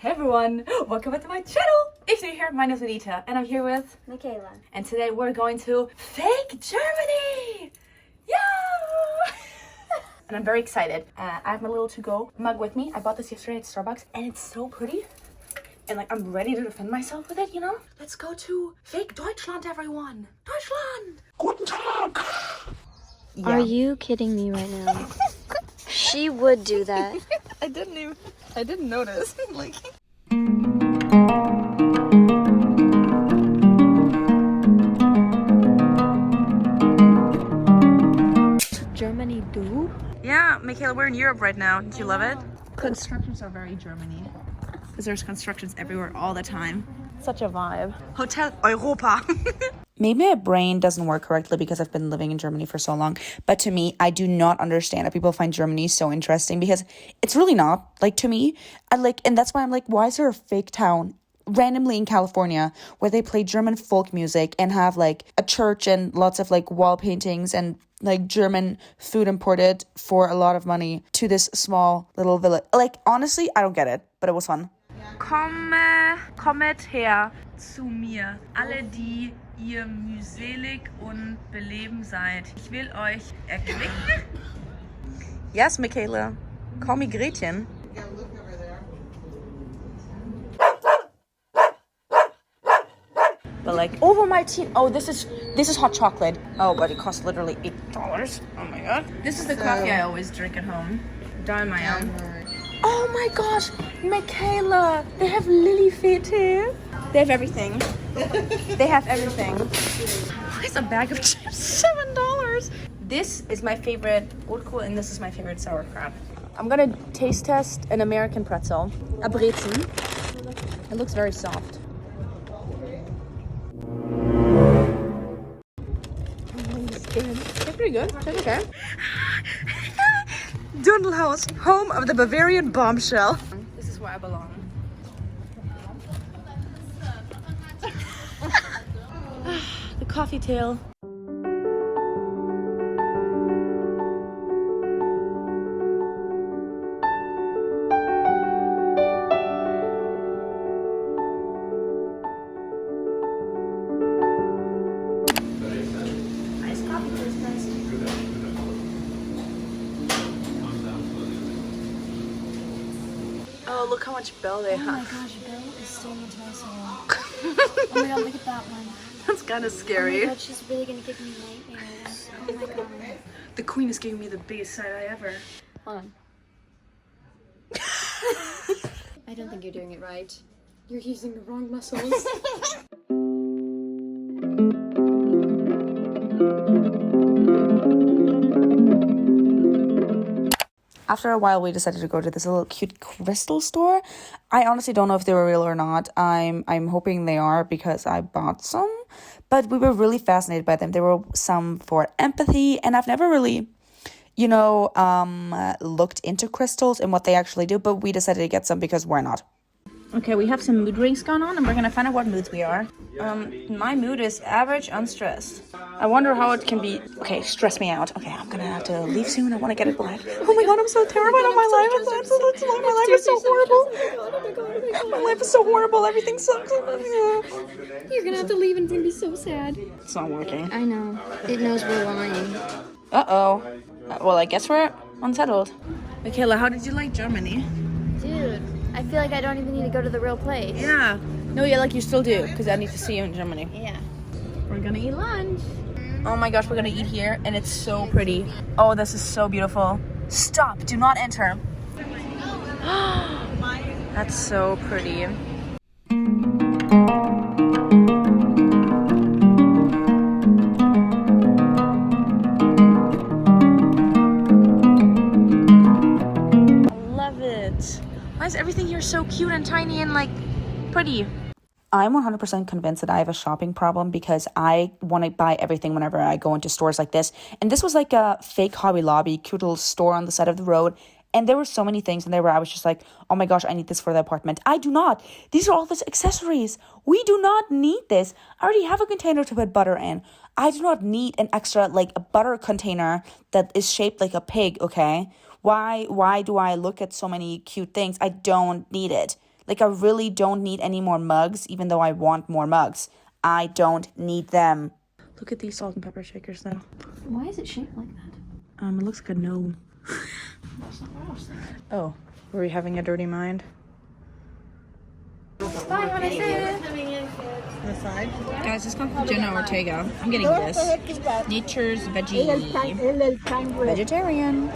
Hey everyone, welcome back to my channel. If you're new here, my name is Anita and I'm here with Michaela. And today we're going to fake Germany. Yeah! And I'm very excited. I have my little to-go mug with me. I bought this yesterday at Starbucks and it's so pretty. And like, I'm ready to defend myself with it, you know? Let's go to fake Deutschland, everyone. Deutschland! Guten Tag! Yeah. Are you kidding me right now? She would do that. I didn't notice. Like. Germany do? Yeah, Michaela, we're in Europe right now. Did you love it? Constructions are very Germany. Because there's constructions everywhere all the time. Such a vibe. Hotel Europa. Maybe my brain doesn't work correctly because I've been living in Germany for so long. But to me, I do not understand how people find Germany so interesting because it's really not. Like, to me, and that's why I'm like, why is there a fake town randomly in California where they play German folk music and have like a church and lots of like wall paintings and like German food imported for a lot of money to this small little village? Like, honestly, I don't get it, but it was fun. Kommet her zu mir, alle die ihr mühselig und beleben seid. Ich will euch erquicken. Yes, Michaela. Call me Gretchen. But like, over my teen. Oh, this is hot chocolate. Oh, but it costs literally $8. Oh my god. This is the coffee I always drink at home. Dime my own. Oh my gosh, Michaela, they have lily fete. They have everything. They have everything. Why is a bag of chips $7? This is my favorite Rotkohl and this is my favorite sauerkraut. I'm gonna taste test an American pretzel. A Brezen. It looks very soft. They're pretty good. They're okay. Dundelhaus, home of the Bavarian bombshell. This is where I belong. The coffee tail. Oh, look how much bell they have. Oh my gosh, Belle is so much nicer. Oh my god, look at that one. That's kind of scary. Oh my god, she's really gonna give me nightmares. Oh my god. The queen is giving me the biggest side eye ever. Hold on. I don't think you're doing it right. You're using the wrong muscles. After a while, we decided to go to this little cute crystal store. I honestly don't know if they were real or not. I'm hoping they are because I bought some. But we were really fascinated by them. There were some for empathy, and I've never really, looked into crystals and what they actually do. But we decided to get some because why not? Okay, we have some mood rings going on and we're gonna find out what moods we are. My mood is average, unstressed. I wonder how it can be. Okay, stress me out. Okay, I'm gonna have to leave soon. I want to get it black. Oh my god, I'm so terrified of my life. My life is so horrible. My life is so horrible. Everything sucks. You're gonna have to leave and it's gonna be so sad. It's not working. I know. It knows we're lying. Uh-oh. Well, I guess we're unsettled. Michaela, how did you like Germany? Dude, I feel like I don't even need to go to the real place. Yeah. No, yeah, like you still do, because I need to see you in Germany. Yeah. We're gonna eat lunch. Oh my gosh, we're gonna eat here, and it's so pretty. Oh, this is so beautiful. Stop, do not enter. That's so pretty. Why is everything here so cute and tiny and like pretty? I'm 100% convinced that I have a shopping problem because I want to buy everything whenever I go into stores like this. And this was like a fake Hobby Lobby, cute little store on the side of the road. And there were so many things in there where I was just like, oh my gosh, I need this for the apartment. I do not. These are all these accessories. We do not need this. I already have a container to put butter in. I do not need an extra, like a butter container that is shaped like a pig, okay? Why do I look at so many cute things? I don't need it. Like, I really don't need any more mugs, even though I want more mugs. I don't need them. Look at these salt and pepper shakers, though. Why is it shaped like that? It looks like a gnome. That's not what I was thinking. Oh, were we having a dirty mind? Bye, honey. Guys, this comes from Jenna Ortega. I'm getting this. Nature's Veggie. Vegetarian.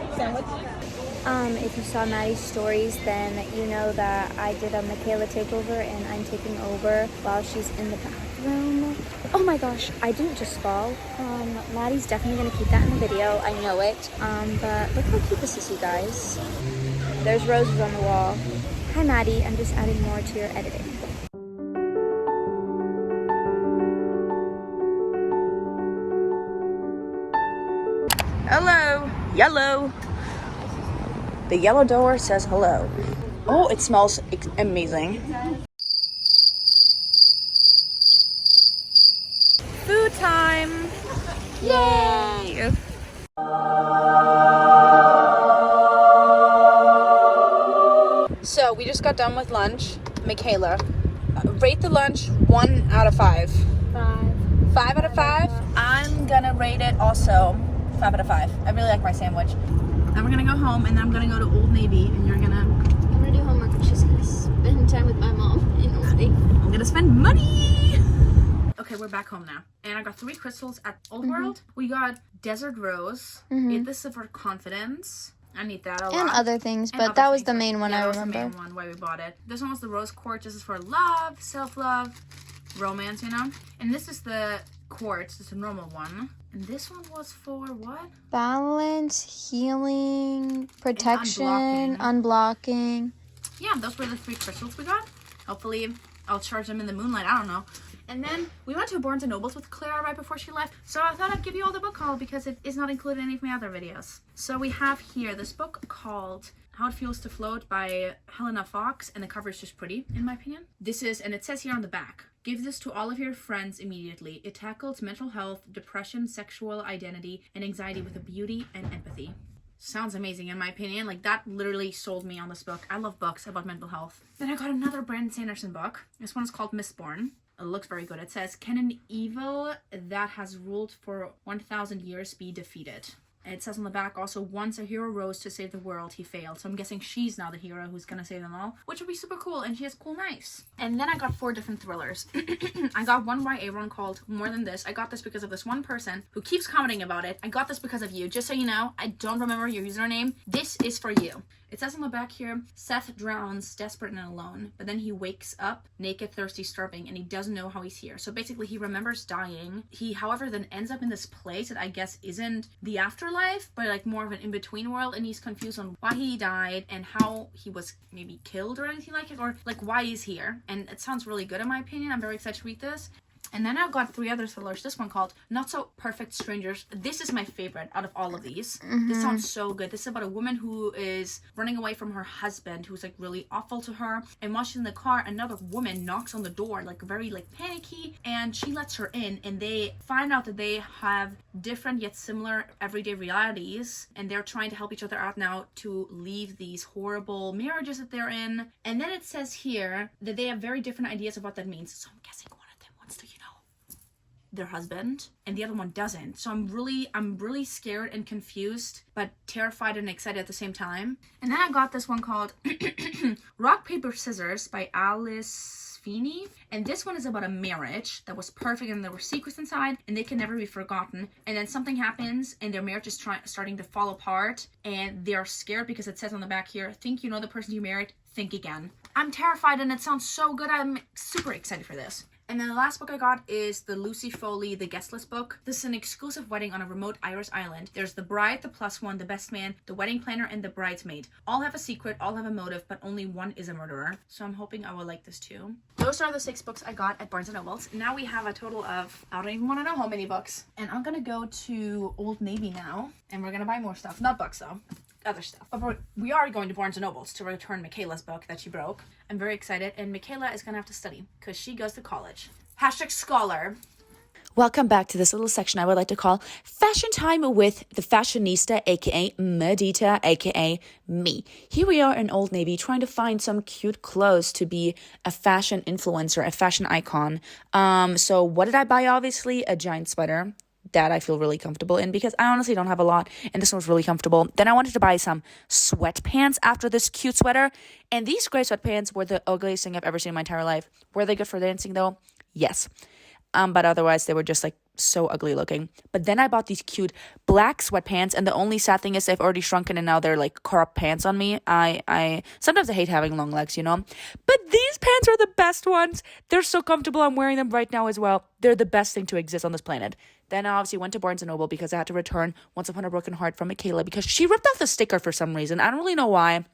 If you saw Maddie's stories, then you know that I did a Michaela takeover and I'm taking over while she's in the bathroom. Oh my gosh, I didn't just fall. Maddie's definitely gonna keep that in the video, I know it. But look how cute this is, you guys. There's roses on the wall. Hi Maddie, I'm just adding more to your editing. Hello. Yellow. The yellow door says hello. Oh, it smells amazing. Food time. Yay. So we just got done with lunch. Michaela, rate the lunch 1 out of 5. 5 out of 5? I'm gonna rate it also 5 out of 5. I really like my sandwich. Then we're gonna go home, and then I'm gonna go to Old Navy, and you're gonna... I'm gonna do homework and she's gonna spend time with my mom in Old Navy. I'm gonna spend money! Okay, we're back home now. And I got 3 crystals at Old World. We got Desert Rose. This is for confidence. I need that a lot. And other things, but that was the main one, I remember. That was the main one, why we bought it. This one was the Rose Quartz. This is for love, self-love, romance, you know? And this is the quartz. It's a normal one. And this one was for what? Balance, healing, protection, unblocking. Yeah, those were the 3 crystals we got. Hopefully, I'll charge them in the moonlight. I don't know. And then we went to Barnes & Noble's with Clara right before she left. So I thought I'd give you all the book haul because it is not included in any of my other videos. So we have here this book called How It Feels to Float by Helena Fox. And the cover is just pretty, in my opinion. This is, and it says here on the back, give this to all of your friends immediately. It tackles mental health, depression, sexual identity, and anxiety with a beauty and empathy. Sounds amazing in my opinion. Like, that literally sold me on this book. I love books about mental health. Then I got another Brandon Sanderson book. This one is called Mistborn. It looks very good. It says, can an evil that has ruled for 1,000 years be defeated? And it says on the back also, once a hero rose to save the world, he failed. So I'm guessing she's now the hero who's gonna save them all, which would be super cool. And she has cool knives. And then I got 4 different thrillers. I got one YA one called More Than This. I got this because of this one person who keeps commenting about it. I got this because of you. Just so you know, I don't remember your username. This is for you. It says on the back here, Seth drowns, desperate and alone, but then he wakes up, naked, thirsty, starving, and he doesn't know how he's here. So basically, he remembers dying. He, however, then ends up in this place that I guess isn't the afterlife, but like more of an in-between world, and he's confused on why he died and how he was maybe killed or anything like it, or like why he's here. And it sounds really good in my opinion. I'm very excited to read this. And then I've got 3 other thrillers. This one called Not So Perfect Strangers. This is my favorite out of all of these. This sounds so good. This is about a woman who is running away from her husband, who's like really awful to her. And while she's in the car, another woman knocks on the door, like very like panicky, and she lets her in. And they find out that they have different yet similar everyday realities, and they're trying to help each other out now to leave these horrible marriages that they're in. And then it says here that they have very different ideas of what that means. So I'm guessing one of them wants to, their husband, and the other one doesn't. So I'm really scared and confused, but terrified and excited at the same time. And then I got this one called Rock, Paper, Scissors by Alice Feeney. And this one is about a marriage that was perfect and there were secrets inside and they can never be forgotten. And then something happens and their marriage is starting to fall apart, and they're scared because it says on the back here, think you know the person you married, think again. I'm terrified and it sounds so good. I'm super excited for this. And then the last book I got is the Lucy Foley, The Guest List book. This is an exclusive wedding on a remote Irish island. There's the bride, the plus one, the best man, the wedding planner, and the bridesmaid. All have a secret, all have a motive, but only one is a murderer. So I'm hoping I will like this too. Those are the 6 books I got at Barnes & Noble's. Now we have a total of, I don't even want to know how many books. And I'm gonna go to Old Navy now, and we're gonna buy more stuff. Not books though. Other stuff. But we are going to Barnes & Noble's to return Michaela's book that she broke. I'm very excited, and Michaela is gonna have to study because she goes to college. #scholar. Welcome back to this little section I would like to call Fashion Time with the Fashionista, aka Madita, aka me. Here we are in Old Navy trying to find some cute clothes to be a fashion influencer, a fashion icon. So what did I buy? Obviously, a giant sweater that I feel really comfortable in because I honestly don't have a lot and this one was really comfortable. Then I wanted to buy some sweatpants after this cute sweater, and these gray sweatpants were the ugliest thing I've ever seen in my entire life. Were they good for dancing though? Yes. But otherwise they were just like so ugly looking. But then I bought these cute black sweatpants, and the only sad thing is they've already shrunken and now they're like crop pants on me. I sometimes I hate having long legs, you know. But these pants are the best ones. They're so comfortable. I'm wearing them right now as well. They're the best thing to exist on this planet. Then I obviously went to Barnes & Noble because I had to return Once Upon a Broken Heart from Michaela because she ripped off the sticker for some reason. I don't really know why,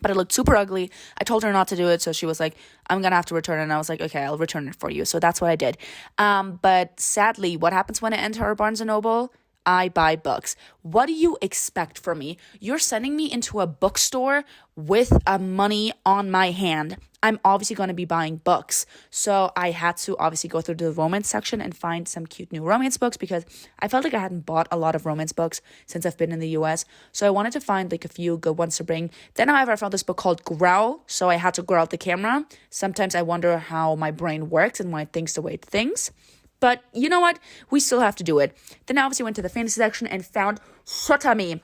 but it looked super ugly. I told her not to do it, so she was like, I'm gonna have to return it. And I was like, okay, I'll return it for you. So that's what I did. But sadly, what happens when I enter Barnes & Noble? I buy books. What do you expect from me? You're sending me into a bookstore with money on my hand. I'm obviously going to be buying books. So I had to obviously go through the romance section and find some cute new romance books because I felt like I hadn't bought a lot of romance books since I've been in the US. So I wanted to find like a few good ones to bring. Then, however, I found this book called Growl. So I had to grow out the camera. Sometimes I wonder how my brain works and why it thinks the way it thinks. But you know what? We still have to do it. Then I obviously went to the fantasy section and found Shotami,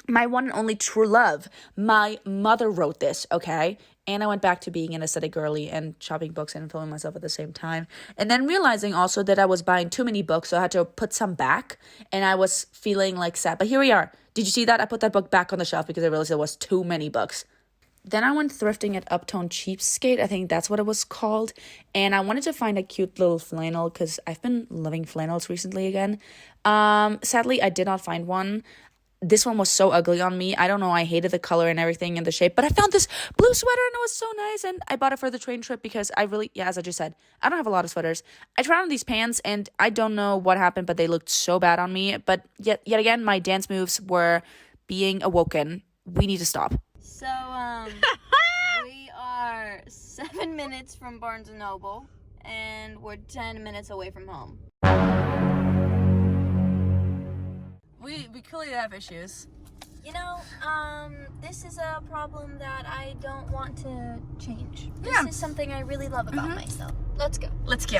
my one and only true love. My mother wrote this, okay? And I went back to being an aesthetic girly and shopping books and filming myself at the same time. And then realizing also that I was buying too many books, so I had to put some back. And I was feeling like sad. But here we are. Did you see that? I put that book back on the shelf because I realized there was too many books. Then I went thrifting at Uptown Cheapskate. I think that's what it was called. And I wanted to find a cute little flannel because I've been loving flannels recently again. Sadly, I did not find one. This one was so ugly on me. I don't know. I hated the color and everything and the shape. But I found this blue sweater and it was so nice. And I bought it for the train trip because I really, as I just said, I don't have a lot of sweaters. I tried on these pants and I don't know what happened, but they looked so bad on me. But yet again, my dance moves were being awoken. We need to stop. So, we are 7 minutes from Barnes & Noble, and we're 10 minutes away from home. We clearly have issues. You know, this is a problem that I don't want to change. Yeah. This is something I really love about myself. Let's go. Let's go.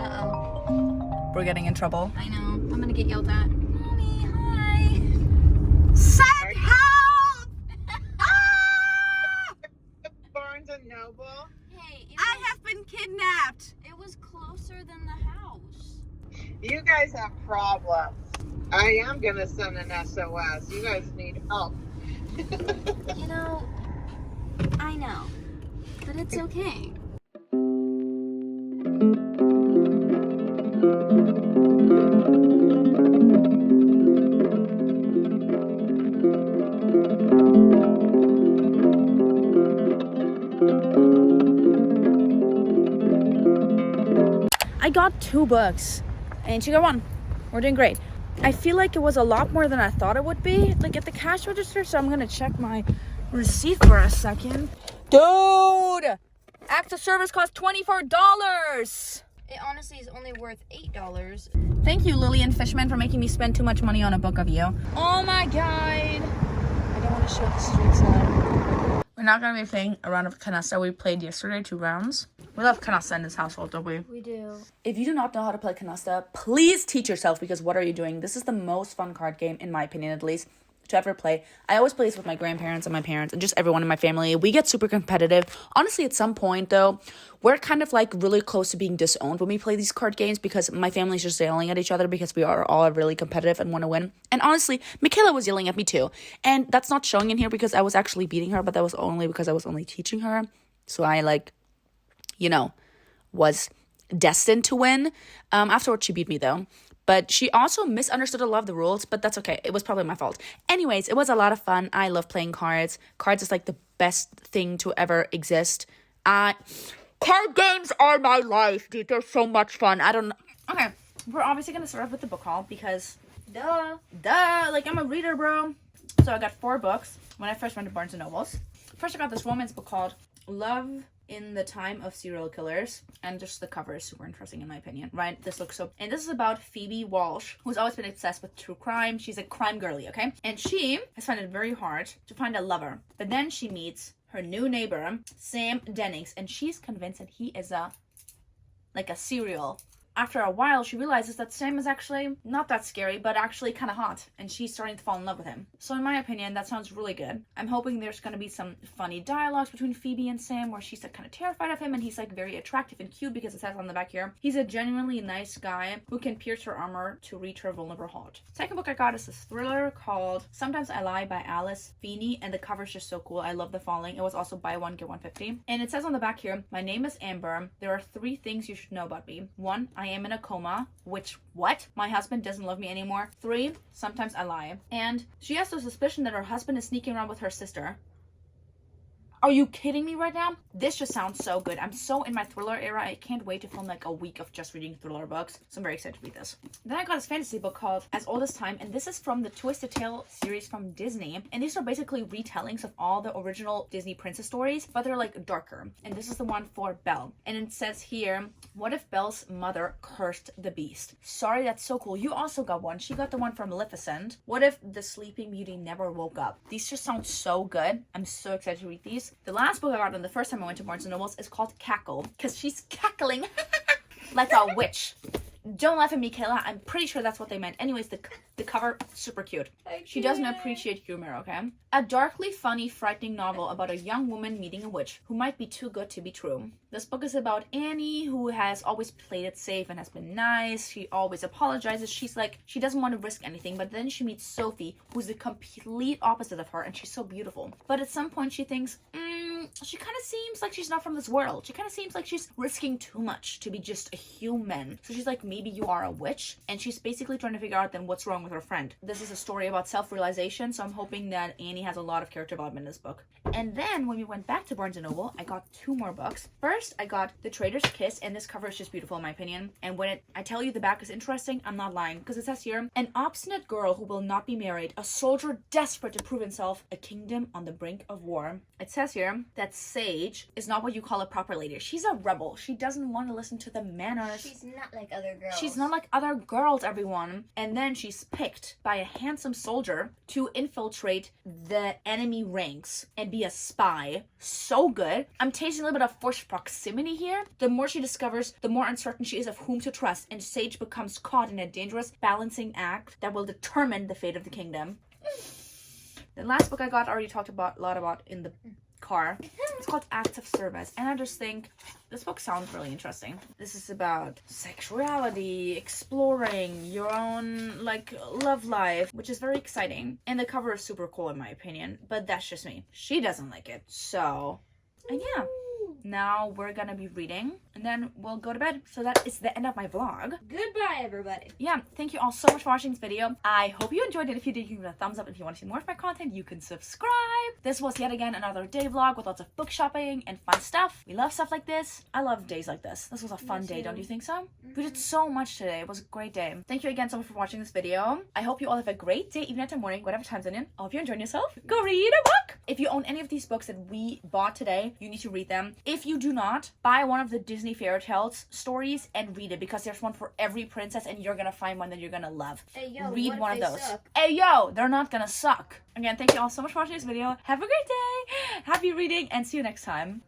Uh-oh. We're getting in trouble. I know. I'm gonna get yelled at. Mommy, hi. Send help! Barnes and Noble. Hey, I have been kidnapped. it was closer than the house. You guys have problems. I am gonna send an SOS. You guys need help. You know, I know, but it's okay. I got 2 books and she got 1. We're doing great. I feel like it was a lot more than I thought it would be, like at the cash register, so I'm gonna check my receipt for a second. Dude! Active service cost $24! It honestly is only worth $8. Thank you, Lillian Fishman, for making me spend too much money on a book of you. Oh my god! I don't want to show the streets now. We're not gonna be playing a round of canasta. We played yesterday 2 rounds. We love canasta in this household, don't we? We do. If you do not know how to play canasta, please teach yourself because what are you doing? This is the most fun card game, in my opinion at least, to ever play. I always play this with my grandparents and my parents and just everyone in my family. We get super competitive. Honestly, at some point though, we're kind of like really close to being disowned when we play these card games because my family's just yelling at each other because we are all really competitive and want to win. And honestly, Michaela was yelling at me too. And that's not showing in here because I was actually beating her, but that was only because I was only teaching her. So I was destined to win. Afterwards, she beat me though. But she also misunderstood a lot of the rules, but that's okay. It was probably my fault. Anyways, it was a lot of fun. I love playing cards. Cards is like the best thing to ever exist. Card games are my life, dude. They're so much fun. I don't know. Okay, we're obviously going to start off with the book haul because, duh, like I'm a reader, bro. So I got 4 books when I first went to Barnes & Noble's. First, I got this romance book called love in the time of serial killers, and just the cover is super interesting in my opinion, right? This looks so, and this is about Phoebe Walsh, who's always been obsessed with true crime. She's a crime girly, okay? And she has found it very hard to find a lover, but then she meets her new neighbor, Sam Dennings, and she's convinced that he is a serial. After a while, she realizes that Sam is actually not that scary, but actually kind of hot, and she's starting to fall in love with him. So in my opinion, that sounds really good. I'm hoping there's going to be some funny dialogues between Phoebe and Sam, where she's like kind of terrified of him, and he's like very attractive and cute, because it says on the back here, he's a genuinely nice guy who can pierce her armor to reach her vulnerable heart. Second book I got is this thriller called Sometimes I Lie by Alice Feeney, and the cover's just so cool. I love the following. It was also buy one, get one 50. And it says on the back here, my name is Amber. There are 3 things you should know about me. 1, I am in a coma, which, what? My husband doesn't love me anymore. 3, sometimes I lie. And she has the suspicion that her husband is sneaking around with her sister. Are you kidding me right now? This just sounds so good. I'm so in my thriller era. I can't wait to film like a week of just reading thriller books. So I'm very excited to read this. Then I got this fantasy book called As Old as Time, and this is from the Twisted Tale series from Disney. And these are basically retellings of all the original Disney princess stories, but they're like darker. And this is the one for Belle. And it says here, what if Belle's mother cursed the beast? Sorry, that's so cool. You also got one. She got the one from Maleficent. What if the Sleeping Beauty never woke up? These just sound so good. I'm so excited to read these. The last book I got on the first time I went to Barnes & Nobles is called Cackle, because she's cackling like a witch. Don't laugh at me, Kayla. I'm pretty sure that's what they meant. Anyways, the cover, super cute. She doesn't appreciate humor, okay? A darkly funny, frightening novel about a young woman meeting a witch who might be too good to be true. This book is about Annie, who has always played it safe and has been nice. She always apologizes. She's like, she doesn't want to risk anything, but then she meets Sophie, who's the complete opposite of her, and she's so beautiful. But at some point she thinks, she kind of seems like she's not from this world. She kind of seems like she's risking too much to be just a human. So she's like, maybe you are a witch. And she's basically trying to figure out then what's wrong with her friend. This is a story about self-realization, so I'm hoping that Annie has a lot of character development in this book. And then when we went back to Barnes & Noble, I got 2 more books. First, I got The Traitor's Kiss, and this cover is just beautiful in my opinion. And when I tell you the back is interesting, I'm not lying, because it says here, an obstinate girl who will not be married, a soldier desperate to prove himself, a kingdom on the brink of war. It says here that Sage is not what you call a proper lady. She's a rebel. She doesn't want to listen to the manners. She's not like other girls. She's not like other girls, everyone. And then she's picked by a handsome soldier to infiltrate the enemy ranks and be a spy. So good. I'm tasting a little bit of forced proximity here. The more she discovers, the more uncertain she is of whom to trust, and Sage becomes caught in a dangerous balancing act that will determine the fate of the kingdom. The last book I got, I already talked about a lot about in the car. It's called Acts of Service, and I just think this book sounds really interesting. This is about sexuality, exploring your own like love life, which is very exciting, and the cover is super cool in my opinion, but that's just me. She doesn't like it. So and yeah, now we're gonna be reading and then we'll go to bed. So that is the end of my vlog. Goodbye, everybody. Yeah, thank you all so much for watching this video. I hope you enjoyed it. If you did, you can give it a thumbs up. If you want to see more of my content, you can subscribe. This was yet again another day vlog with lots of book shopping and fun stuff. We love stuff like this. I love days like this. This was a fun day, don't you think so? We did so much today. It was a great day. Thank you again so much for watching this video. I hope you all have a great day, evening, night, morning, whatever time zone you're in. I hope you're enjoying yourself. Go read a book. If you own any of these books that we bought today, you need to read them. If you do not, buy one of the Disney fairy tales stories and read it, because there's one for every princess and you're gonna find one that you're gonna love. Hey, yo, read one of those. Suck? Hey yo, they're not gonna suck. Again, thank you all so much for watching this video. Have a great day, happy reading, and see you next time.